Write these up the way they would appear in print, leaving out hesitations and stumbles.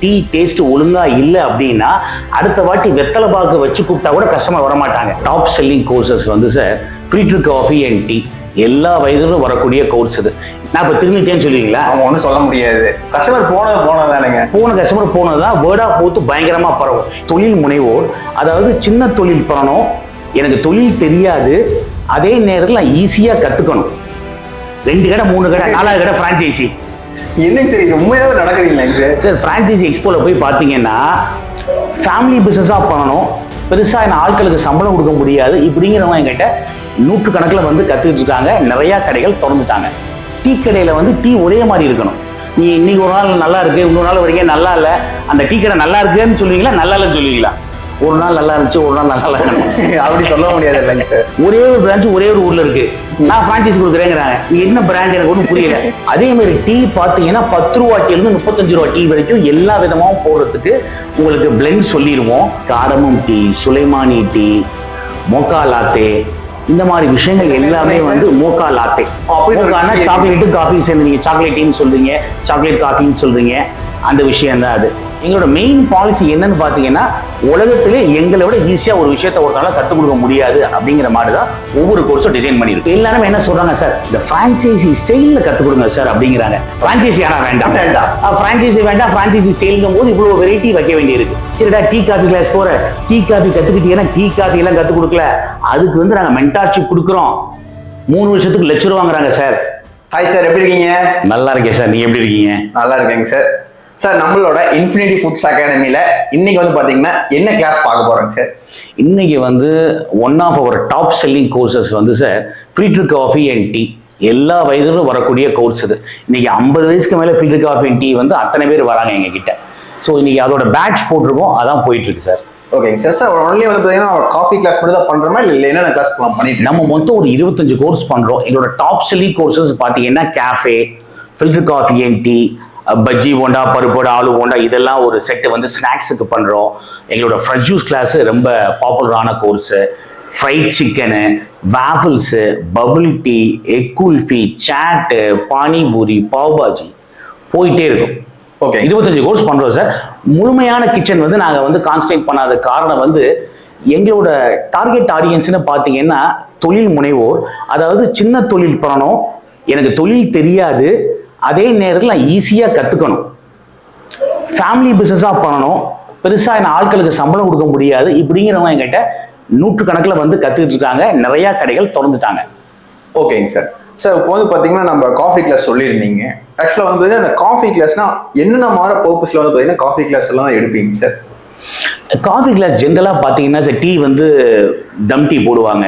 Tea taste ஒழுங்கா இல்லை அப்படின்னா அடுத்த வாட்டி வெத்தலை பாக்கு வச்சு கூப்பிட்டா கூட கஸ்டமர் வரமாட்டாங்க. டாப் செல்லிங் கோர்சஸ் வந்து sir filter coffee and tea, எல்லா வயதிலும் வரக்கூடிய கோர்ஸ் இது. நான் இப்போ திரும்பிட்டேன்னு சொல்லுவீங்களா? அவங்க ஒன்றும் சொல்ல முடியாது. கஸ்டமர் போனதானுங்க. போன கஸ்டமர் போனதுதான் வேர்ட் ஆஃப் மவுத் பயங்கரமாக பரவும். தொழில் முனைவோர், அதாவது சின்ன தொழில் பண்ணணும், எனக்கு தொழில் தெரியாது, அதே நேரத்தில் நான் ஈஸியாக கற்றுக்கணும். 2 கடை 3 கடை 4வது கடை ஃப்ரான்ச்சைசி. என்னங்க சரி உண்மையாகவே நடக்குதுங்களா சார்? ஃப்ரான்ச்சைசி எக்ஸ்போவில் போய் பார்த்தீங்கன்னா ஃபேமிலி பிஸ்னஸாக பண்ணணும், பெருசாக என்ன ஆட்களுக்கு சம்பளம் கொடுக்க முடியாது இப்படிங்கிறவங்க என்கிட்ட 100 கணக்கில் வந்து கற்றுக்கிட்டு இருக்காங்க. நிறையா கடைகள் திறந்துட்டாங்க. டீ கடையில் வந்து டீ ஒரே மாதிரி இருக்கணும். நீ இன்னைக்கு ஒரு நாள் நல்லா இருக்கு, இன்னொரு நாள் வரீங்க நல்லா இல்லை, அந்த டீ கடை நல்லா இருக்குன்னு சொல்லுவீங்களா நல்லா இல்லைன்னு சொல்லுவீங்களா? ஒரு நாள் நல்லா இருந்துச்சு, ஒரு நாள் நல்லா இருக்கணும் அப்படி சொல்ல முடியாது இல்லைங்க சார். ஒரே ஒரு பிரான்ச் ஒரே ஒரு ஊர்ல இருக்கு, நான் ஃப்ரான்ச்சைசி கொடுக்குறேங்கிறாங்க. என்ன பிராண்ட் எனக்கு ஒன்றும் புரியல. அதே மாதிரி டீ பார்த்தீங்கன்னா 10 ரூபாய்க்கிலிருந்து 35 ரூபா டீ வரைக்கும் எல்லா விதமாகவும் போடுறதுக்கு உங்களுக்கு பிளெண்ட் சொல்லிடுவோம். காரமும் tea, sulaimani tea, mocha latte, இந்த மாதிரி விஷயங்கள் எல்லாமே வந்து மோக்கா லாத்தே. மோக்கானா சாக்லேட்டு காஃபி சேர்ந்து நீங்க சாக்லேட் டீன்னு சொல்றீங்க, சாக்லேட் காஃபின்னு சொல்றீங்க, அந்த விஷயம் தான் அது. எங்களோட மெயின் பாலிசி என்னன்னு பார்த்தீங்கன்னா, உலகத்திலே எங்களை விட ஈஸியாக ஒரு விஷயத்த ஒருத்தால கற்றுக் கொடுக்க முடியாது அப்படிங்கிற மாதிரி தான் ஒவ்வொரு கோர்ஸும் டிசைன் பண்ணியிருக்கு. எல்லாரும் என்ன சொல்றாங்க, சார் இந்த ஃப்ரான்ச்சைசி ஸ்டைலில் கற்றுக் கொடுங்க சார் அப்படிங்கிறாங்க. ஃப்ரான்ச்சைசி ஆனால் வேண்டாம், ஃப்ரான்ச்சைசி வேண்டாம், ஃப்ரான்ச்சைசி ஸ்டைலுங்கும் போது இவ்வளோ வெரைட்டி வைக்க வேண்டியிருக்கு. சரிடா, டீ காஃபி கிளாஸ் போகிற, டீ காஃபி கற்றுக்கிட்டீங்கன்னா டீ காஃபி எல்லாம் கற்றுக் கொடுக்கல, அதுக்கு வந்து நாங்கள் மென்டார்ஷிப் கொடுக்குறோம், 3 வருஷத்துக்கு லட்சம் ரூபா வாங்குறாங்க சார். ஹாய் சார், எப்படி இருக்கீங்க? நல்லா இருக்கேன் சார், நீங்க எப்படி இருக்கீங்க? நல்லா இருக்கேங்க சார். சார், நம்மளோட இன்ஃபினிட்டி ஃபுட்ஸ் அகாடமியில் இன்னைக்கு வந்து பார்த்தீங்கன்னா என்ன கிளாஸ் பார்க்க போகிறோங்க சார்? இன்னைக்கு வந்து one of our top selling courses வந்து sir filter coffee and tea, எல்லா வயதிலும் வரக்கூடிய கோர்ஸ் இது. இன்னைக்கு 50 வயசுக்கு மேலே ஃபில்டர் காஃபி அண்ட் டீ வந்து அத்தனை பேர் வராங்க எங்ககிட்ட. ஸோ இன்னைக்கு அதோட பேட்ச் போட்டிருக்கோம், அதான் போயிட்டு இருக்கு சார். ஓகேங்க சார். சார் ஒன்லி வந்து பார்த்தீங்கன்னா காஃபி கிளாஸ் மட்டும் தான் பண்ணுறோமா, இல்லை என்னென்ன கிளாஸ் பண்ணிட்டு? நம்ம மொத்தம் ஒரு 25 கோர்ஸ் பண்ணுறோம். எங்களோட டாப் செல்லிங் கோர்சஸ் பார்த்தீங்கன்னா cafe, filter coffee and tea, bajji bonda, பருப்போடா, ஆலு போண்டா, இதெல்லாம் ஒரு செட்டு வந்து ஸ்நாக்ஸுக்கு பண்ணுறோம். எங்களோட ஃப்ரெஷ் ஜூஸ் கிளாஸு ரொம்ப பாப்புலரான course. Fried chicken, waffles, bubble tea, egg kulfi, chaat, panipuri, pav bhaji, போயிட்டே இருக்கும். ஓகே, 25 கோர்ஸ் பண்ணுறோம் சார். முழுமையான கிச்சன் வந்து நாங்கள் வந்து கான்சன்ட்ரேட் பண்ணாத காரணம் வந்து எங்களோட டார்கெட் ஆடியன்ஸ்னு பார்த்தீங்கன்னா தொழில் முனைவோர், அதாவது சின்ன தொழில் பண்ணணும், எனக்கு தொழில் தெரியாது, அதே நேரத்தில் நான் ஈஸியாக கற்றுக்கணும், ஃபேமிலி பிஸ்னஸாக பண்ணணும், பெருசாக என்ன ஆட்களுக்கு சம்பளம் கொடுக்க முடியாது இப்படிங்கிறவங்க என்கிட்ட 100 கணக்கில் வந்து கற்றுக்கிட்டு இருக்காங்க. நிறையா கடைகள் திறந்துட்டாங்க. ஓகேங்க சார். சார் இப்போ வந்து பார்த்தீங்கன்னா நம்ம காஃபி கிளாஸ் சொல்லியிருந்தீங்க. ஆக்சுவலாக வந்து பார்த்தீங்கன்னா அந்த காஃபி கிளாஸ்னா என்னென்ன மாதிரி பர்பஸில் வந்து பார்த்தீங்கன்னா காஃபி கிளாஸ் எல்லாம் தான் எடுப்பீங்க சார்? காஃபி கிளாஸ் ஜென்ரலாக பார்த்தீங்கன்னா சார் டீ வந்து தம் டீ போடுவாங்க,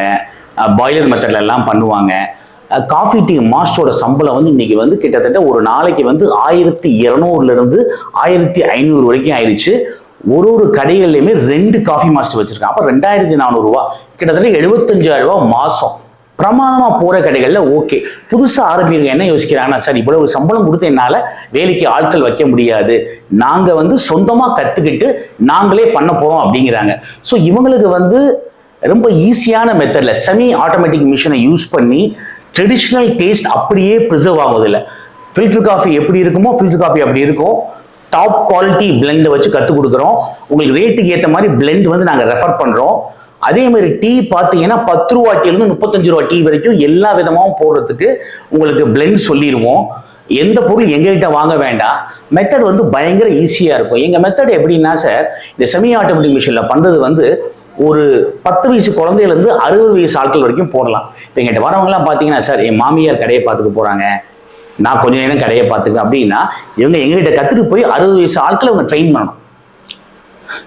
பாய்லர் மெத்தட்ல எல்லாம் பண்ணுவாங்க. காஃபி டீ மாஸ்டரோட சம்பளம் வந்து இன்னைக்கு வந்து கிட்டத்தட்ட ஒரு நாளைக்கு வந்து 1200 1500 வரைக்கும் ஆயிடுச்சு. ஒரு கடைகள்லையுமே 2 காஃபி மாஸ்டர் வச்சிருக்காங்க. அப்போ 2400 ரூபா, கிட்டத்தட்ட 75,000 ரூபா மாசம். பிரமாதமா போற கடைகள்ல ஓகே. புதுசா ஆரம்பிங்க என்ன யோசிக்கிறாங்கன்னா, சார் இவ்வளவு சம்பளம் கொடுத்து என்னால வேலைக்கு ஆட்கள் வைக்க முடியாது, நாங்க வந்து சொந்தமா கத்துக்கிட்டு நாங்களே பண்ண போறோம் அப்படிங்கிறாங்க. ஸோ இவங்களுக்கு வந்து ரொம்ப ஈஸியான மெத்தட்ல செமி ஆட்டோமேட்டிக் மிஷினை யூஸ் பண்ணி ட்ரெடிஷ்னல் டேஸ்ட் அப்படியே ப்ரிசர்வ் ஆகுதில்ல. ஃபில்டர் காஃபி எப்படி இருக்குமோ ஃபில்டர் காஃபி அப்படி இருக்கும். டாப் குவாலிட்டி பிளெண்டை வச்சு கற்றுக் கொடுக்குறோம். உங்களுக்கு ரேட்டுக்கு ஏற்ற மாதிரி பிளெண்ட் வந்து நாங்கள் ரெஃபர் பண்ணுறோம். அதே மாதிரி டீ பார்த்தீங்கன்னா 10 ரூபாய்க்கிலிருந்து 35 ரூபா டீ வரைக்கும் எல்லா விதமாகவும் போடுறதுக்கு உங்களுக்கு பிளெண்ட் சொல்லிடுவோம். எந்த பொருள் எங்ககிட்ட வாங்க வேண்டாம். மெத்தட் வந்து பயங்கர ஈஸியாக இருக்கும். எங்கள் மெத்தட் எப்படின்னா சார், இந்த செமி ஆட்டோமேட்டிக் மிஷினில் பண்ணுறது வந்து ஒரு 10 வயசு குழந்தையிலேருந்து 60 வயசு ஆட்கள் வரைக்கும் போடலாம். இப்போ எங்கிட்ட வரவங்கலாம் பார்த்தீங்கன்னா, சார் என் மாமியார் கடையை பார்த்துக்க போகிறாங்க, நான் கொஞ்ச நேரம் கடையை பார்த்துக்க அப்படின்னா இவங்க எங்ககிட்ட கற்றுட்டு போய் 60 வயசு ஆட்களை அவங்க ட்ரெயின் பண்ணணும்.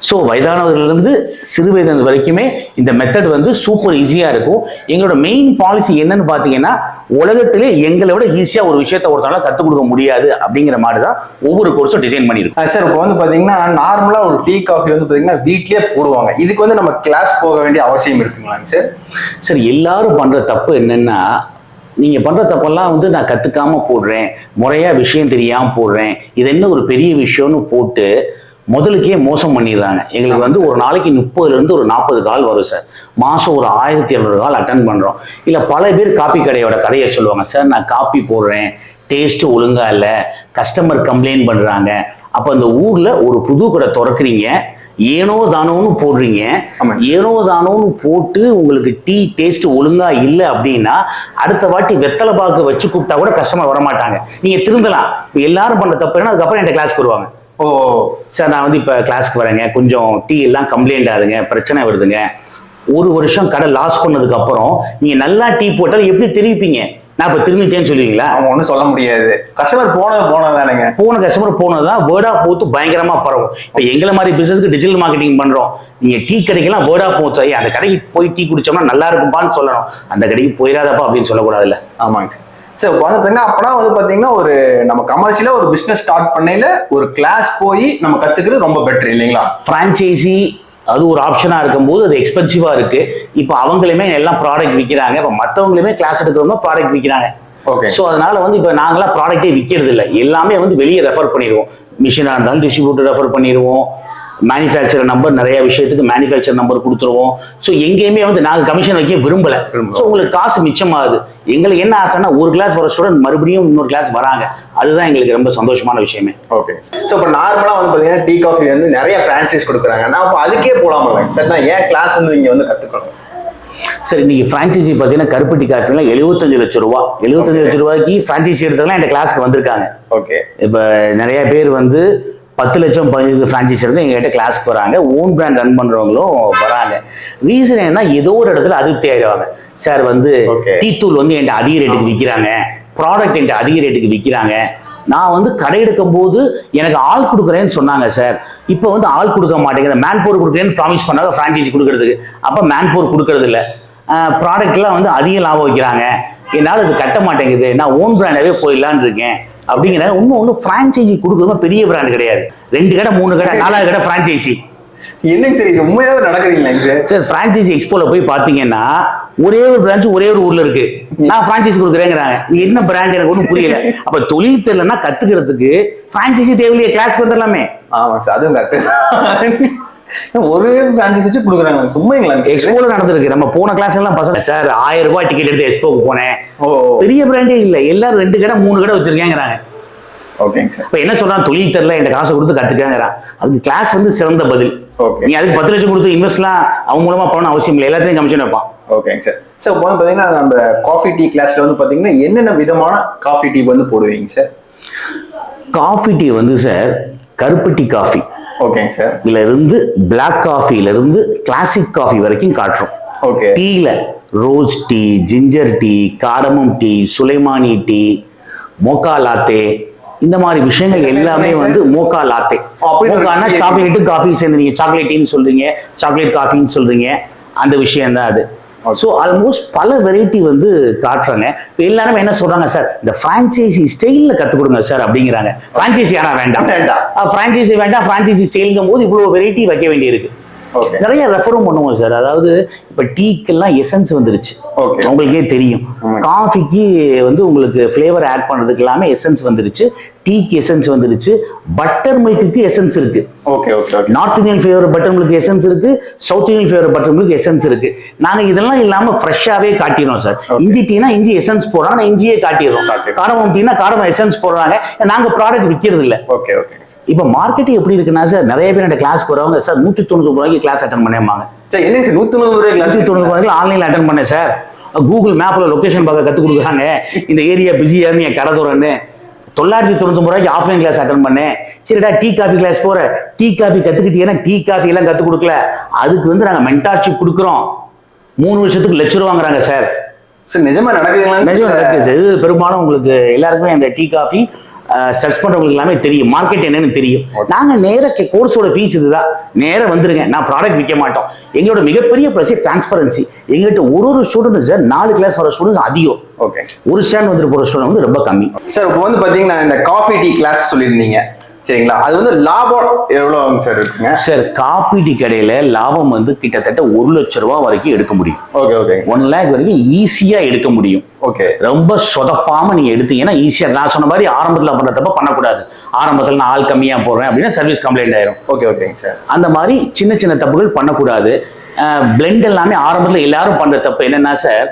ஸோ வயதானவர்களிருந்து சிறு வயது வரைக்குமே இந்த மெத்தட் வந்து சூப்பர் ஈஸியாக இருக்கும். எங்களோட மெயின் பாலிசி என்னன்னு பார்த்தீங்கன்னா, உலகத்திலே எங்களை விட ஈஸியாக ஒரு விஷயத்தை ஒருத்தனால கற்றுக் கொடுக்க முடியாது அப்படிங்கிற மாதிரி தான் ஒவ்வொரு கோர்ஸும் டிசைன் பண்ணியிருக்கோம். சார் இப்போ வந்து பார்த்தீங்கன்னா நார்மலாக ஒரு டீ காஃபி வந்து பார்த்தீங்கன்னா வீட்லேயே போடுவாங்க. இதுக்கு வந்து நம்ம கிளாஸ் போக வேண்டிய அவசியம் இருக்குங்களாங்க சார்? சார் எல்லாரும் பண்ணுற தப்பு என்னென்னா, நீங்கள் பண்ணுற தப்பெல்லாம் வந்து நான் கற்றுக்காம போடுறேன், முறையாக விஷயம் தெரியாமல் போடுறேன், இது என்ன ஒரு பெரிய விஷயம்னு போட்டு முதலுக்கே மோசம் பண்ணிடுறாங்க. எங்களுக்கு வந்து ஒரு நாளைக்கு 30லேருந்து ஒரு 40 கால் வரும் சார். மாதம் ஒரு 1200 கால் அட்டன் பண்ணுறோம். இல்லை பல பேர் காப்பி கடையோட கதையை சொல்லுவாங்க, சார் நான் காப்பி போடுறேன், டேஸ்ட்டு ஒழுங்காக இல்லை, கஸ்டமர் கம்ப்ளைண்ட் பண்ணுறாங்க அப்போ அந்த ஊர்ல ஒரு புது கடை திறக்கிறீங்க, ஏனோ தானோன்னு போடுறீங்க. ஏனோ தானோன்னு போட்டு உங்களுக்கு டீ டேஸ்ட் ஒழுங்கா இல்லை அப்படின்னா அடுத்த வாட்டி வெத்தலை பாக்கு வச்சு கூப்பிட்டா கூட கஸ்டமர் வர மாட்டாங்க. நீங்க திருந்தலாம். எல்லாரும் பண்ற தப்பு என்ன, அதுக்கப்புறம் என்கிட்ட கிளாஸ்க்கு வருவாங்க. ஓ சார், நான் வந்து இப்போ கிளாஸ்க்கு வரேங்க, கொஞ்சம் டீ எல்லாம் கம்ப்ளைண்ட் ஆகுதுங்க, பிரச்சனை வருதுங்க. ஒரு வருஷம் கடை லாஸ் பண்ணதுக்கு அப்புறம் நீங்க நல்லா டீ போட்டாலும் எப்படி தெரிவிப்பீங்க? நான் இப்ப திரும்பிட்டேன்னு சொல்லுவீங்களா? அவங்க ஒன்றும் சொல்ல முடியாது. கஸ்டமர் போனதானுங்க. போன கஸ்டமர் போனதுதான் வேர்ட் ஆஃப் மவுத் பயங்கரமா பரவும். இப்ப எங்களை மாதிரி பிசினஸ்க்கு டிஜிட்டல் மார்க்கெட்டிங் பண்றோம். நீங்க டீ கடைக்கெல்லாம் வேர்ட் ஆஃப் மவுத், அந்த கடைக்கு போய் டீ குடிச்சோம்னா நல்லா இருக்கும்பான்னு சொல்லணும். அந்த கடைக்கு போயிடாதப்பா அப்படின்னு சொல்லக்கூடாதுல்ல. ஆமாங்க சார். சார் இப்போ வந்து பார்த்தீங்கன்னா அப்பனா வந்து பார்த்தீங்கன்னா ஒரு நம்ம கமர்ஷியலாக ஒரு பிஸ்னஸ் ஸ்டார்ட் பண்ணையில ஒரு கிளாஸ் போய் நம்ம கற்றுக்கிறது ரொம்ப பெட்டர் இல்லைங்களா? ஃப்ரான்ச்சைசி அது ஒரு ஆப்ஷனா இருக்கும்போது அது எக்ஸ்பென்சிவா இருக்கு. இப்போ அவங்களுமே எல்லாம் ப்ராடக்ட் விற்கிறாங்க. இப்போ மற்றவங்களுமே கிளாஸ் எடுக்கிறவங்க ப்ராடக்ட் விற்கிறாங்க. ஓகே. ஸோ அதனால வந்து இப்போ நாங்களாம் ப்ராடக்டே விற்கிறது இல்லை, எல்லாமே வந்து வெளியே ரெஃபர் பண்ணிடுவோம். மிஷினாக இருந்தாலும் டிஸ்ட்ரிபியூட்டர் ரெஃபர் பண்ணிடுவோம். மேனுஃபேக்சர் நம்பர் நிறைய விஷயத்துக்கு மேனுஃபேக்சர் நம்பர் கொடுத்துருவோம். ஸோ எங்கேயுமே வந்து நாங்கள் கமிஷன் வைக்க விரும்பலை. ஸோ உங்களுக்கு காசு மிச்சமாகுது. எங்களுக்கு என்ன ஆசைன்னா ஒரு கிளாஸ் வர ஸ்டூடெண்ட் மறுபடியும் இன்னொரு கிளாஸ் வராங்க. அதுதான் எங்களுக்கு ரொம்ப சந்தோஷமான விஷயமே. ஓகே. ஸோ இப்போ நார்மலாக வந்து பார்த்தீங்கன்னா டீ காஃபி வந்து நிறைய ஃப்ரான்ச்சைஸ் கொடுக்குறாங்க. நான் இப்போ அதுக்கே போகலாமா சார்? நான் ஏன் கிளாஸ் வந்து இங்கே வந்து கற்றுக்கணும்? சரி, இன்னைக்கு ஃப்ரான்ச்சைசி பார்த்தீங்கன்னா கருப்பட்டி காஃபிலாம் 75 லட்சம் ரூபா. 75 லட்சம் ரூபாய்க்கு ஃப்ரான்ச்சைசி எடுத்தவங்களாம் என் கிளாஸ்க்கு வந்திருக்காங்க. ஓகே. இப்போ நிறைய பேர் வந்து 10 லட்சம் 15 ஃப்ரான்ச்சைசி எடுத்து எங்ககிட்ட கிளாஸ்க்கு வராங்க. ஓன் பிராண்ட் ரன் பண்றவங்களும் வராங்க. ரீசன் என்ன, ஏதோ ஒரு இடத்துல அதிருப்தி ஆயிடுவாங்க. சார் வந்து டீ தூள் வந்து என்கிட்ட அதிக ரேட்டுக்கு விற்கிறாங்க, ப்ராடக்ட் என்கிட்ட அதிக ரேட்டுக்கு விற்கிறாங்க. நான் வந்து கடை எடுக்கும் போது எனக்கு ஆள் கொடுக்குறேன்னு சொன்னாங்க சார், இப்போ வந்து ஆள் கொடுக்க மாட்டேங்குது. மேன் பவர் கொடுக்குறேன்னு ப்ராமிஸ் பண்ணாங்க ஃப்ரான்ச்சைசி கொடுக்கறதுக்கு. அப்போ மேன் பவர் கொடுக்கறது இல்லை. ப்ராடக்ட்லாம் வந்து அதிக லாபம் வைக்கிறாங்க, என்னால் இது கட்ட மாட்டேங்குது, நான் ஓன் பிராண்டாவே போயிடலான்னு இருக்கேன் அப்படிங்கிற. ஒன்று ஃப்ரான்ச்சைசி கொடுக்குறது பெரிய பிராண்ட் கிடையாது. 2 கடை 3 கடை 4வது கடை ஃப்ரான்ச்சைசி. என்னங்க சார், இது உண்மையாவே நடக்குதுங்களா சார்? ஃப்ரான்ச்சைசி எக்ஸ்போல போய் பார்த்தீங்கன்னா ஒரே ஒரு பிரான்ச் ஒரே ஒரு ஊர்ல இருக்கு. நான் ஃப்ரான்ச்சைசி கொடுக்குறேங்கிறாங்க. என்ன பிராண்ட் எனக்கு ஒன்றும் புரியல. அப்ப தொழில் தெரியலன்னா கத்துக்கிறதுக்கு ஃப்ரான்ச்சைசி தேவையில்லையே, கிளாஸ் வந்துடலாமே. ஆமா சார், அதுவும் கரெக்ட். ஒரே ஃப்ரான்ச்சைசி வச்சு கொடுக்குறாங்க. சும்மாங்களா? எக்ஸ்போல நடந்திருக்கு. நம்ம போன கிளாஸ் எல்லாம் பசங்க சார் 1000 ரூபாய் டிக்கெட் எடுத்து எக்ஸ்போக்கு போனேன். பெரிய பிராண்டே இல்லை, எல்லாரும் 2 கடை 3 கடை வச்சிருக்கேங்கிறாங்க. ஓகேங்க சார். இப்ப என்ன சொல்றான், தொழில் தெரியல என் காசை கொடுத்து கத்துக்கங்கிறான். அதுக்கு கிளாஸ் வந்து சிறந்த பதில். ஓகே. நீ அதுக்கு 10 லட்சம் கொடுத்து இன்வெஸ்ட்லாம் அவங்க மூலமா பண்ணணும் அவசியம் இல்லை, எல்லாத்தையும் கமிஷன் வைப்பான். ஓகேங்க சார். சார் இப்போ வந்து பார்த்தீங்கன்னா நம்ம காஃபி டீ கிளாஸ்ல வந்து பார்த்தீங்கன்னா என்னென்ன விதமான காஃபி டீ வந்து போடுவீங்க சார்? காஃபி டீ வந்து சார் கருப்பட்டி காஃபி, ஓகேங்க சார், இதுல இருந்து பிளாக் காஃபில இருந்து கிளாசிக் காஃபி வரைக்கும் காட்டுறோம். ஓகே. டீல rose tea, ginger tea, cardamom tea, sulaimani tea, mocha latte, இந்த மாதிரி விஷயங்கள் எல்லாமே வந்து மோக்கா லாத்தே. மோக்கானா சாக்லேட்டு காஃபி சேர்ந்து நீங்க சாக்லேட் டீன்னு சொல்றீங்க, சாக்லேட் காஃபின்னு சொல்றீங்க, அந்த விஷயம் தான் அது. ஸோ ஆல்மோஸ்ட் பல வெரைட்டி வந்து காட்டுறாங்க. இப்போ எல்லாரும் என்ன சொல்றாங்க, சார் இந்த ஃப்ரான்ச்சைசி ஸ்டைலில் கற்றுக் கொடுங்க சார் அப்படிங்கிறாங்க. ஃப்ரான்ச்சைசி ஆனால் வேண்டாம், ஃப்ரான்ச்சைசி வேண்டாம், ஃப்ரான்ச்சைசி ஸ்டைலுங்கும் போது இவ்வளோ வெரைட்டி வைக்க வேண்டியிருக்கு. நிறைய ரெஃபரும் பண்ணுவோம் சார். அதாவது இப்போ டீக்கெல்லாம் எசன்ஸ் வந்துருச்சு, உங்களுக்கே தெரியும். காஃபிக்கு வந்து உங்களுக்கு ஃப்ளேவர் ஆட் பண்ணுறதுக்கு எல்லாமே எசன்ஸ் வந்துருச்சு. டீக்கு எசன்ஸ் வந்துருச்சு. பட்டர் மில்க்கு எசன்ஸ் இருக்கு. North Indian flavour butter milk essence இருக்கு, south Indian flavour butter milk essence இருக்கு. நாங்க இதெல்லாம் இல்லாம ஃப்ரெஷ்ஷாவே காட்டிடுறோம் சார். இஞ்சி டீனா இஞ்சி எசன்ஸ் போடுறாங்க, இஞ்சியே காட்டிடுறோம். காரமம் டீனா காரமம் எசன்ஸ் போடுறாங்க. நாங்க ப்ராடக்ட் விற்கிறது இல்லை. இப்ப மார்க்கெட் எப்படி இருக்குன்னா சார், நிறைய பேர் கிளாஸ்க்கு வரவங்க சார் 199 ரூபாய்க்கு கிளாஸ் அட்டன் பண்ணேம்பாங்க. 199 ரூபாய்க்கு ஆன்லைன்ல அட்டன் பண்ணேன் சார். கூகுள் மேப்ல லொகேஷன் பார்க்க கற்றுக் கொடுக்குறாங்க, இந்த ஏரியா பிஸியா இருந்து என் கடை தூரன்னு. 999 ரூபாய்க்கு ஆஃப்லைன் கிளாஸ் அட்டன் பண்ணேன். சரிடா டீ காஃபி கிளாஸ் போற, டீ காஃபி கத்துக்கிட்டீங்கன்னா டீ காஃபி எல்லாம் கற்றுக் கொடுக்கல, அதுக்கு வந்து நாங்கள் மென்டார்ஷிப் கொடுக்குறோம், 3 வருஷத்துக்கு லட்சம் வாங்குறாங்க சார். நிஜமா நடக்குதுங்களா? நிஜமா நடக்குது சார். இது பெரும்பாலும் உங்களுக்கு எல்லாருக்குமே அந்த டீ காஃபி சர்ச் பண்றவங்களுக்கு எல்லாமே தெரியும், மார்க்கெட் என்னன்னு தெரியும். நாங்க நேர கோர்ஸோட ஃபீஸ் இதுதான், நேர வந்துருங்க. நான் ப்ராடக்ட் விற்க மாட்டோம். எங்களோட மிகப்பெரிய ப்ளஸ் டிரான்ஸ்பரன்சி. எங்ககிட்ட ஒரு ஸ்டூடெண்ட் சார் 4 கிளாஸ் வர ஸ்டூடெண்ட்ஸ் அதிகம். ஒரு ஸ்டாண்ட் வந்து போற ஸ்டூடெண்ட் வந்து ரொம்ப கம்மி சார். இப்போ வந்து பாத்தீங்கன்னா இந்த காஃபி டீ கிளாஸ் சொல்லியிருந்தீங்க சரிங்களா, அது வந்து லாபம் எவ்வளவு சார் இருக்குங்க? சார் காபி டீ கடையில லாபம் வந்து கிட்டத்தட்ட 1 லட்சம் ரூபாய் வரைக்கும் எடுக்க முடியும். 1 லேக் வரைக்கும் ஈஸியா எடுக்க முடியும். ரொம்ப சொதப்பாம நீங்க எடுத்தீங்கன்னா ஈஸியா. நான் சொன்ன மாதிரி ஆரம்பத்துல பண்றதப்ப பண்ணக்கூடாது. ஆரம்பத்துல நான் ஆள் கம்மியா போடுறேன் அப்படின்னா சர்வீஸ் கம்ப்ளைண்ட் ஆயிரும். சார் அந்த மாதிரி சின்ன சின்ன தப்புகள் பண்ணக்கூடாது. பிளெண்ட் எல்லாமே ஆரம்பத்துல எல்லாரும் பண்ற தப்பு என்னன்னா சார்,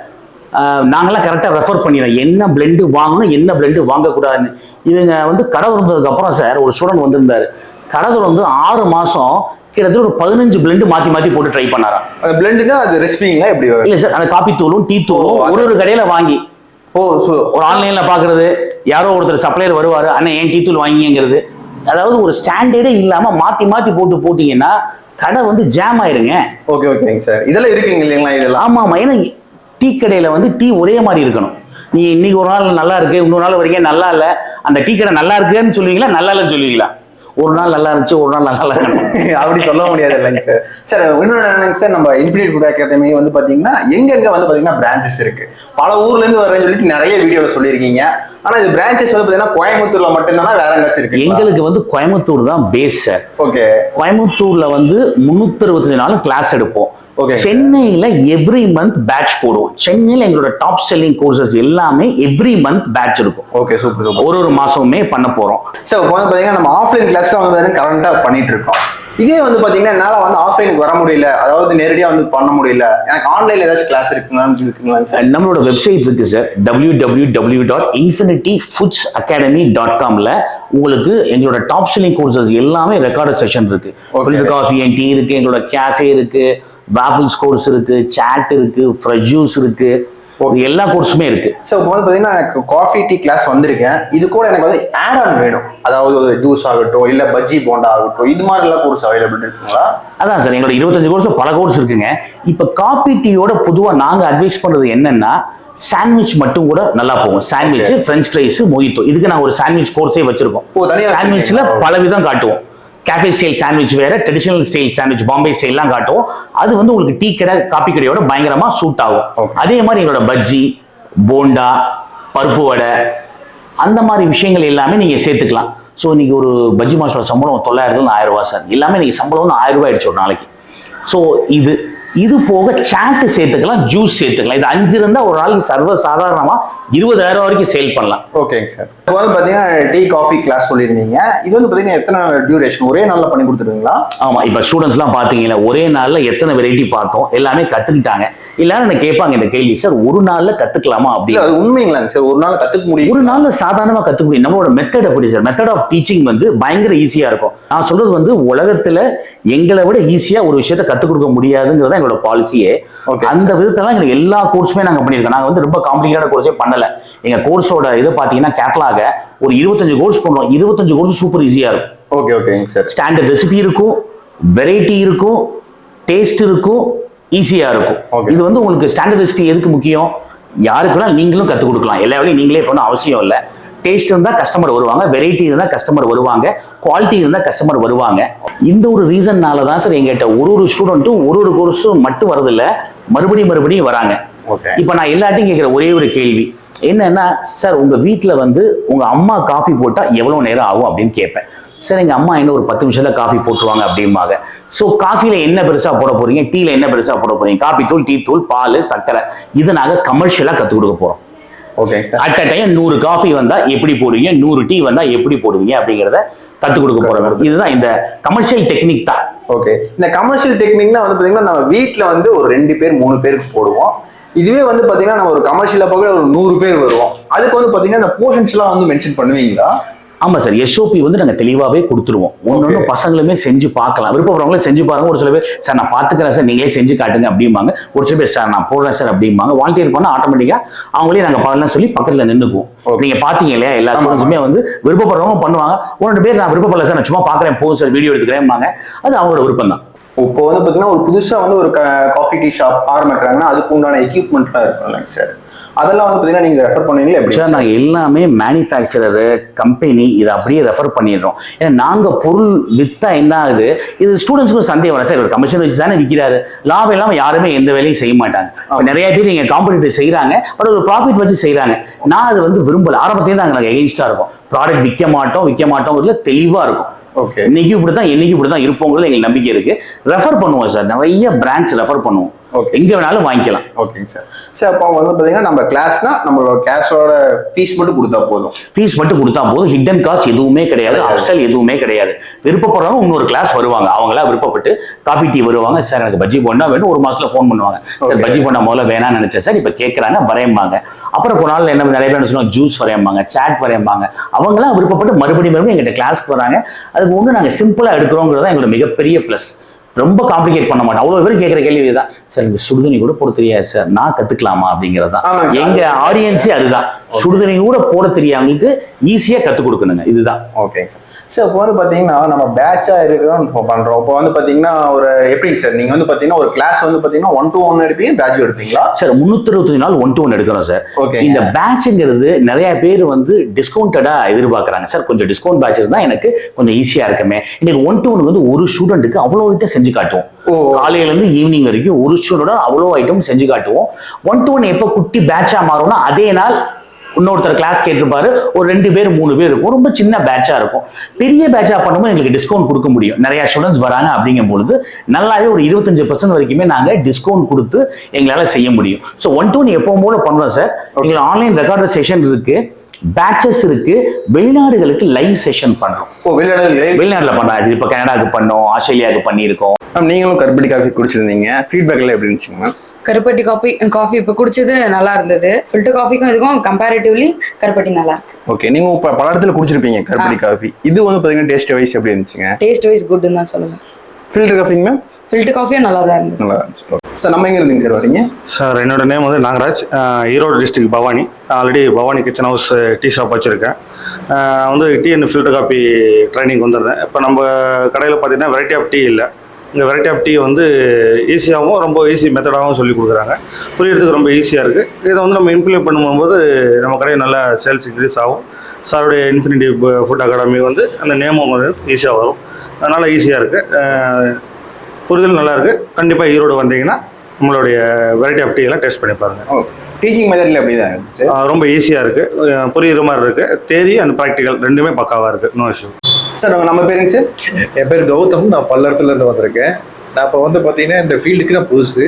நாங்கெல்லாம் கரெக்டாக ரெஃபர் பண்ணிடுறோம் என்ன பிளெண்டு வாங்கணும் என்ன பிளெண்டு வாங்கக்கூடாதுன்னு. இவங்க வந்து கடை திறந்ததுக்கப்புறம் சார் ஒரு ஸ்டூடெண்ட் வந்திருந்தாரு. கடை திறந்து 6 மாதம் கிட்டத்தட்ட ஒரு 15 பிளெண்டு மாற்றி போட்டு ட்ரை பண்ணாராம். அந்த பிளெண்டுனா அது ரெசிபிங்களா எப்படி? இல்லை சார், அந்த காப்பி தூளும் டீ தூளும் ஒரு கடையில் வாங்கி ஒரு ஆன்லைனில் பார்க்குறது, யாரோ ஒருத்தர் சப்ளையர் வருவார், அண்ணன் ஏன் டீ தூள் வாங்கிங்கிறது. அதாவது ஒரு ஸ்டாண்டர்டே இல்லாமல் மாற்றி போட்டிங்கன்னா கடை வந்து ஜாம் ஆயிருங்க. ஓகே ஓகேங்க சார், இதெல்லாம் இருக்குங்க இல்லைங்களா இதெல்லாம்? ஆமாம், ஏன்னா டீ கடையில் வந்து டீ ஒரே மாதிரி இருக்கணும். நீ இன்னைக்கு ஒரு நாள் நல்லா இருக்கு, இன்னொரு நாள் வரைக்கும் நல்லா இல்லை. அந்த டீ கடை நல்லா இருக்குன்னு சொல்லுவீங்களா, நல்லா இல்லைன்னு சொல்லுவீங்களா? ஒரு நாள் நல்லா இருந்துச்சு, ஒரு நாள் நல்லா இல்லை அப்படி சொல்ல முடியாது இல்லைங்க சார். சார் இன்னொன்று என்னங்க சார், நம்ம இன்ஃபினிட் ஃபுட் அகாடமி வந்து பார்த்தீங்கன்னா எங்கெங்க வந்து பார்த்தீங்கன்னா பிரான்ச்சஸ் இருக்கு. பல ஊர்லேருந்து வரேன்னு சொல்லிட்டு நிறைய வீடியோவில் சொல்லியிருக்கீங்க. ஆனால் இது பிரான்ச்சஸ் வந்து பார்த்தீங்கன்னா கோயம்புத்தூர்ல மட்டும்தானா வேற எங்காச்சும் இருக்கு? எங்களுக்கு வந்து கோயம்புத்தூர் தான் பேஸ் சார். ஓகே. கோயம்புத்தூர்ல வந்து 365 நாளும் கிளாஸ் எடுப்போம். சென்னையில எவ்ரி மந்த் பேட்ச் போடுவோம். சென்னையில எங்களோட டாப் செல்லிங் கோர்சஸ் எல்லாமே எவ்ரி மந்த் பேட்ச் இருக்கும். Okay, super super. ஒரு மாசமே பண்ண போறோம். சார் இப்போ வந்து பாத்தீங்கன்னா நம்ம ஆஃப்லைன் கிளாஸ்ல வந்து கரண்டா பண்ணிட்டு இருக்கோம். இதே வந்து பாத்தீங்கன்னா என்னால வந்து ஆஃப்லைனுக்கு வர முடியல, அதாவது நேரடியா வந்து பண்ண முடியல, எனக்கு ஆன்லைன்ல ஏதாச்சும் கிளாஸ் இருக்குங்களா சார்? நம்மளோட வெப்சைட் இருக்கு சார், www.infinityfoodsacademy.comல உங்களுக்கு எங்களோட டாப் செல்லிங் கோர்சஸ் எல்லாமே ரெக்கார்டட் செஷன் இருக்கு. காஃபி அண்ட் டீ இருக்கு, எங்களோட கேஃபே இருக்கு, வாஃபிள்ஸ் கோர்ஸ் இருக்கு, சாட் இருக்கு, ஃப்ரெஷ் ஜூஸ் இருக்கு, எல்லா கோர்ஸுமே இருக்கு. ஸோ இப்போ வந்து பார்த்தீங்கன்னா எனக்கு காஃபி டீ கிளாஸ் வந்திருக்கேன், இது கூட எனக்கு வந்து ஆட் ஆன் வேணும், அதாவது ஜூஸ் ஆகட்டும் இல்லை பஜ்ஜி போண்டா ஆகட்டும், இது மாதிரி எல்லாம் கோர்ஸ் அவைலபிள் இருக்குங்களா? அதான் சார், எங்களோட 25 கோர்ஸ் பல கோர்ஸ் இருக்குங்க. இப்போ காஃபி டீயோட பொதுவாக நாங்கள் அட்வைஸ் பண்ணுறது என்னன்னா, சாண்ட்விச் மட்டும் கூட நல்லா போகும். சாண்ட்விச், ஃப்ரெஞ்ச் ஃப்ரைஸ், மொஜிட்டோ, இதுக்கு நாங்கள் ஒரு சாண்ட்விச் கோர்ஸே வச்சிருக்கோம். சாண்ட்விச்ல பல விதம் காட்டுவோம். கேஃபே ஸ்டைல் சாண்ட்விச் வேற, ட்ரெடிஷனல் ஸ்டைல் சாண்ட்விச், பாம்பே ஸ்டைல்லாம் காட்டுவோம். அது வந்து உங்களுக்கு டீ கடை காபி கடையோட பயங்கரமா சூட் ஆகும். அதே மாதிரி எங்களோட பஜ்ஜி, போண்டா, பருப்பு வடை, அந்த மாதிரி விஷயங்கள் எல்லாமே நீங்க சேர்த்துக்கலாம். ஸோ இன்னைக்கு ஒரு பஜ்ஜி மாஸ்டரோட சம்பளம் 900 1000 ரூபாய் சார். எல்லாமே நீங்க சம்பளம் 1000 ரூபாய் ஆயிடுச்சு ஒரு நாளைக்கு. ஸோ இது போக சாட் சேர்த்துக்கலாம், ஜூஸ் சேர்த்துக்கலாம். இது 5 இருந்தா ஒரு நாளைக்கு சர்வ சாதாரணமா 20,000 வரைக்கும் சேல் பண்ணலாம். ஓகேங்க சார். இப்போ வந்து பாத்தீங்கன்னா டீ காஃபி கிளாஸ் சொல்லியிருந்தீங்க, இது வந்து பாத்தீங்கன்னா எத்தனை டியூரேஷன், ஒரே நாள்ல பண்ணி கொடுத்துருவீங்களா? ஆமா, இப்ப ஸ்டூடெண்ட்ஸ் எல்லாம் பாத்தீங்கன்னா ஒரே நாள்ல எத்தனை வெரைட்டி பார்த்தோம், எல்லாமே கத்துக்கிட்டாங்க. எல்லாரும் என்ன கேட்பாங்க இந்த கேள்வி, சார் ஒரு நாள்ல கத்துக்கலாமா அப்படி? அது உண்மைங்களாங்க சார், ஒரு நாள் கத்துக்க முடியும்? ஒரு நாள்ல சாதாரணமா கத்துக்க முடியும். நம்மளோட மெத்தட் எப்படி சார், மெத்தட் ஆஃப் டீச்சிங் வந்து பயங்கர ஈஸியா இருக்கும். நான் சொல்றது வந்து உலகத்துல எங்களை விட ஈஸியா ஒரு விஷயத்த கத்துக் கொடுக்க முடியாதுங்கிறத எங்களோட பாலிசியே. அந்த விதத்தெல்லாம் எங்களுக்கு எல்லா கோர்ஸுமே நாங்க பண்ணிருக்கோம். நாங்க வந்து ரொம்ப காம்ப்ளிகேட்டான கோர்ஸே பண்ணல. எங்க கோர்ஸோட இதை பாத்தீங்கன்னா கேட்டலாக ஒரு 25 கோர்ஸ் பண்ணுவோம். 25 கோர்ஸ் சூப்பர் ஈஸியா இருக்கும். ஓகே ஓகேங்க சார். ஸ்டாண்டர்ட் ரெசிபி இருக்கும், வெரைட்டி இருக்கும், டேஸ்ட் இருக்கும், ஈஸியா இருக்கும். இது வந்து உங்களுக்கு ஸ்டாண்டர்ட் ரெசிபி எதுக்கு முக்கியம், யாருக்குன்னா நீங்களும் கத்துக் கொடுக்கலாம். எல்லா வேலையும் நீங்களே பண்ண அவசியம் இல்லை. டேஸ்ட் இருந்தால் கஸ்டமர் வருவாங்க, வெரைட்டி இருந்தால் கஸ்டமர் வருவாங்க, குவாலிட்டி இருந்தால் கஸ்டமர் வருவாங்க. இந்த ஒரு ரீசன்னால தான் சார் எங்கிட்ட ஒரு ஸ்டூடெண்ட்டும் ஒரு கோர்ஸும் மட்டும் வரதில்லை, மறுபடியும் வராங்க. இப்போ நான் எல்லாத்தையும் கேட்குற ஒரே ஒரு கேள்வி என்னன்னா, சார் உங்க வீட்டில் வந்து உங்க அம்மா காஃபி போட்டால் எவ்வளோ நேரம் ஆகும் அப்படின்னு கேட்பேன். சார் எங்கள் அம்மா என்ன ஒரு 10 நிமிஷத்துல காஃபி போட்டுருவாங்க அப்படிம்பாங்க. ஸோ காஃபியில் என்ன பெருசாக போட போறீங்க, டீல என்ன பெருசாக போட போறீங்க, காபி தூள், டீ தூள், பால், சர்க்கரை, இதை நாங்கள் கமர்ஷியலாக கற்றுக் கொடுக்க போகிறோம். Okay sir. At a time 100 coffee வந்தா எப்படி போடுவீங்க, 100 டீ வந்தா எப்படி போடுவீங்க அப்படிங்கிறத கற்றுக் கொடுக்க போறோம். இதுதான் இந்த கமர்ஷியல் டெக்னிக் தான். ஓகே, இந்த கமர்ஷியல் டெக்னிக்னா வந்து பாத்தீங்கன்னா நம்ம வீட்டில் வந்து ஒரு 2 பேர் 3 பேருக்கு போடுவோம். இதுவே வந்து பாத்தீங்கன்னா நம்ம ஒரு கமர்ஷியலா பார்க்க ஒரு 100 பேர் வருவோம். அதுக்கு வந்து பாத்தீங்கன்னா இந்த போர்ஷன்ஸ் எல்லாம் வந்து மென்ஷன் பண்ணுவீங்களா? ஆமா சார், எஸ்ஓபி வந்து நாங்க தெளிவாவே கொடுத்துருவோம். ஒன்னொன்னு பசங்களுமே செஞ்சு பார்க்கலாம், விருப்பப்படுறவங்களே செஞ்சு பாருங்க. ஒரு சில பேர் சார் நான் பாத்துக்கிறேன் சார், நீங்களே செஞ்சு காட்டுங்க அப்படிம்பாங்க. ஒரு சில பேர் சார் நான் போடுறேன் சார் அப்படிம்பாங்க. வாலண்டியர் பண்ணா ஆட்டோமேட்டிக்கா அவங்களே நாங்க பாக்கலாம் சொல்லி பக்கத்துல நின்றுக்குவோம். நீங்க பாத்தீங்க இல்லையா, எல்லா ஸ்டூடெண்ட்ஸுமே வந்து விருப்பப்படுறவங்க பண்ணுவாங்க. 1-2 பேர் நான் விருப்பப்படல சார், நான் சும்மா பாக்குறேன் போதும் சார், வீடியோ எடுத்துக்கிறேன்பாங்க. அது அவங்களோட விருப்பம் தான். இப்போ வந்து பாத்தீங்கன்னா ஒரு புதுசா வந்து ஒரு காஃபி டீ ஷாப் ஆரம்பிக்கிறாங்கன்னா அதுக்கு உண்டான எக்யூப்மெண்ட்லாம் இருக்கும் இல்லைங்க சார், அதெல்லாம் வந்து பாத்தீங்கன்னா நீங்க ரெஃபர் பண்ணுவீங்களா எப்படி சார்? நாங்க எல்லாமே மேனுஃபேக்சரர் கம்பெனி இதை அப்படியே ரெஃபர் பண்ணிடுறோம். ஏன்னா நாங்க பொருள் வித்தா என்ன ஆகுது, இது ஸ்டூடெண்ட்ஸ்க்கு சந்தேகம் வர சார், ஒரு கமிஷன் வச்சு தானே விற்கிறாரு, லாபம் இல்லாம யாருமே எந்த வேலையும் செய்ய மாட்டாங்க. நிறைய பேர் நீங்க காம்படிட்டர் செய்யறாங்க, பட் ஒரு ப்ராஃபிட் வச்சு செய்யறாங்க. நான் அது வந்து விரும்பல. ஆரம்பத்தையும் தான் நாங்கள் எகெயின்ஸ்டா இருக்கும். ப்ராடக்ட் விற்க மாட்டோம் தெளிவா இருக்கும். இன்னைக்கு இப்படிதான் என்னைக்கு இப்படிதான் இருப்போங்கிறது எங்களுக்கு நம்பிக்கை இருக்கு. ரெஃபர் பண்ணுவோம் சார், நிறைய பிராண்ட்ஸ் ரெஃபர் பண்ணுவோம். Okay. எங்க வேணாலும் வாங்கிக்கலாம். ஓகேங்க சார். சார் அப்போ வந்து பார்த்தீங்கன்னா நம்ம கிளாஸ்னா நம்மளோட கிளாஸோட ஃபீஸ் மட்டும் கொடுத்தா போதும். ஃபீஸ் மட்டும் கொடுத்தா போதும். ஹிடன் காஸ்ட் எதுவுமே கிடையாது, அப்செல் எதுவுமே கிடையாது. விருப்பப்படுறவங்க இன்னொரு கிளாஸ் வருவாங்க, அவங்களா விருப்பப்பட்டு காஃபி டீ வருவாங்க. சார் எனக்கு பஜ்ஜி போண்டா வேணும், ஒரு மாசத்துல ஃபோன் பண்ணுவாங்க. சார் பஜ்ஜி போண்டா முதல்ல வேணாம்னு நினைச்சேன் சார், இப்ப கேட்கறாங்க வரையம்பாங்க. அப்புறம் ஒரு நாள் என்ன நிறைய பேர் சொல்லுவாங்க ஜூஸ் வரையம்பாங்க, சாட் வரையம்பாங்க. அவங்களாம் விருப்பப்பட்டு மறுபடியும் எங்கிட்ட கிளாஸ்க்கு வராங்க. அதுக்கு ஒண்ணு நாங்க சிம்பிளா எடுக்கிறோங்கிறது தான் எங்களோட மிகப்பெரிய பிளஸ். ரொம்ப காம்ப்ளிகேட் பண்ண மாட்டோம். அவ்வளவு பேர் கேட்கிற கேள்வி இதுதான், சார் இந்த சுடுதண்ணி கூட போட தெரியாது சார், நான் கத்துக்கலாமா அப்படிங்கிறது தான் எங்க ஆடியன்ஸே. அதுதான், சுடுதண்ணி கூட போட தெரியாதவங்களுக்கு ஈஸியா கத்துக் கொடுக்கணுங்க, இதுதான். ஓகேங்க சார். சார் இப்போ வந்து பாத்தீங்கன்னா நம்ம பேட்சா இருக்கிறோம் பண்றோம். இப்போ வந்து பாத்தீங்கன்னா ஒரு எப்படிங்க சார் நீங்க வந்து பாத்தீங்கன்னா ஒரு கிளாஸ் வந்து பாத்தீங்கன்னா 1-to-1 எடுப்பீங்க, பேட்ச் எடுப்பீங்களா? சார் 365 நாள் 1-to-1 எடுக்கிறோம் சார். இந்த பேட்ச்ங்கிறது நிறைய பேர் வந்து டிஸ்கவுண்டடா எதிர்பார்க்கறாங்க. சார் கொஞ்சம் டிஸ்கவுண்ட் பேட்ச் இருந்தா எனக்கு கொஞ்சம் ஈஸியா இருக்குமே. இன்னைக்கு 1-to-1 வந்து ஒரு ஸ்டூடெண்ட்டுக்கு அவ்வளவு செஞ்சு காட்டுவோம். காலையில இருந்து ஈவினிங் வரைக்கும் ஒரு ஸ்டூடெண்ட் அவ்வளவு ஐட்டம் செஞ்சு காட்டுவோம். 1-to-1 எப்ப குட்டி பேட்சா மாறும்னா அதே நாள் இன்னொருத்தர் கிளாஸ் கேட்டிருப்பாரு, ஒரு 2 பேர் 3 பேர் இருக்கும், ரொம்ப சின்ன பேட்சா இருக்கும். பெரிய பேட்சா பண்ணும்போது எங்களுக்கு டிஸ்கவுண்ட் கொடுக்க முடியும். நிறைய ஸ்டூடெண்ட்ஸ் வராங்க அப்படிங்கும் பொழுது நல்லாவே ஒரு 25% வரைக்குமே நாங்க டிஸ்கவுண்ட் கொடுத்து எங்களால செய்ய முடியும். ஸோ 1-to-1 எப்பவும் போல பண்றோம் சார். எங்களுக்கு ஆன்லைன் ரெக்கார்டர் செஷன் இருக்கு, பேட்சஸ் இருக்கு, வெளிநாடுகளுக்கு லைவ் செஷன் பண்றோம். வெளிநாடுல பண்ணாச்சு, இப்ப கனடாக்கு பண்ணோம், ஆஸ்திரேலியாவுக்கு பண்ணியிருக்கோம். நீங்களும் கருப்பட்டி காஃபி குடிச்சிருந்தீங்க, ஃபீட்பேக்ல எப்படி இருந்துச்சுங்க? கருப்பட்டி காஃபி இப்போ குடிச்சது நல்லா இருந்தது. ஃபில்டர் காஃபிக்கும் இதுக்கும் கம்பேரிட்டிவ்லி கருப்பட்டி நல்லா இருக்கு. ஓகே, நீங்க பல இடத்துல குடிச்சிருப்பீங்க கருப்பட்டி காஃபி. இது வந்து பாத்தீங்கன்னா டேஸ்ட் வைஸ் எப்படி இருந்துச்சுங்க? டேஸ்ட் வைஸ் குட்னு தான் சொல்லுவேன். ஃபில்டர் காஃபிங்க மேம்? ஃபில்டர் காஃபியும் நல்லா தான் இருந்துச்சு. நல்லா இருந்துச்சு. சார் நம்ம எங்க இருந்தீங்க சார் வரீங்க? சார் என்னோட நேம் வந்து Nagaraj, Erode district Bhavani. Already Bhavani kitchen house tea shop வச்சுருக்கேன். வந்து tea and filter coffee training வந்துருந்தேன். இப்போ நம்ம கடையில் பார்த்தீங்கன்னா வெரைட்டி ஆஃப் டீ இல்லை. இங்கே வெரைட்டி ஆஃப் டீ வந்து ஈஸியாகவும் ரொம்ப ஈஸி மெத்தடாகவும் சொல்லி கொடுக்குறாங்க. புரியறதுக்கு ரொம்ப ஈஸியாக இருக்குது. இதை வந்து நம்ம இம்ப்ளிமெண்ட் பண்ணும்போது நம்ம கடையில் நல்ல சேல்ஸ் இன்க்ரீஸ் ஆகும். சாருடைய இன்ஃபினிட்டி ஃபுட் அகாடமி வந்து அந்த நேமும் வந்து ஈஸியாக வரும். அதனால் ஈஸியாக இருக்குது, புரிதல் நல்லா இருக்குது. கண்டிப்பாக ஈரோடு வந்தீங்கன்னா நம்மளுடைய வெரைட்டி ஆஃப் டீ எல்லாம் டேஸ்ட் பண்ணி பாருங்கள். டீச்சிங் மெத்தட்ல எப்படி தான் இருந்துச்சு? ரொம்ப ஈஸியாக இருக்குது, புரியுற மாதிரி இருக்குது. தியரி அண்ட் ப்ராக்டிக்கல் ரெண்டுமே பக்காவாக இருக்குது, நோ இஷ்யூ. சார் நம்ம பேருங்க சார்? என் பேர் கௌதம், நான் பல்லடத்துலேருந்து வந்திருக்கேன். நான் இப்போ வந்து பார்த்தீங்கன்னா இந்த ஃபீல்டுக்கு நான் புதுசு,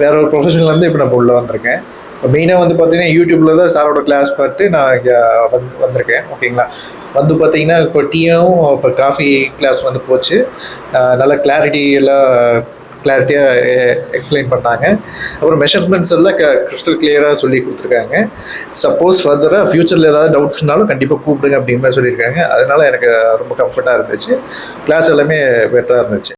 வேற ஒரு ப்ரொஃபஷன்லேருந்து இப்போ நான் உள்ளே வந்திருக்கேன். இப்போ மெயினாக வந்து பார்த்தீங்கன்னா யூடியூப்பில் தான் சாரோட கிளாஸ் பார்த்து நான் இங்கே வந்திருக்கேன். ஓகேங்களா, வந்து பார்த்தீங்கன்னா இப்போ டீயும் இப்போ காஃபி கிளாஸ் வந்து போச்சு. நல்ல கிளாரிட்டியாக எக்ஸ்பிளைன் பண்ணாங்க. அப்புறம் மெஷர்மெண்ட்ஸ் எல்லாம் கிறிஸ்டல் கிளியராக சொல்லி கொடுத்துருக்காங்க. சப்போஸ் ஃபர்தராக ஃப்யூச்சரில் ஏதாவது டவுட்ஸ்னாலும் கண்டிப்பாக கூப்பிடுங்க அப்படின்னு மாதிரி சொல்லியிருக்காங்க. அதனால எனக்கு ரொம்ப கம்ஃபர்ட்டாக இருந்துச்சு. கிளாஸ் எல்லாமே பெட்டராக இருந்துச்சு.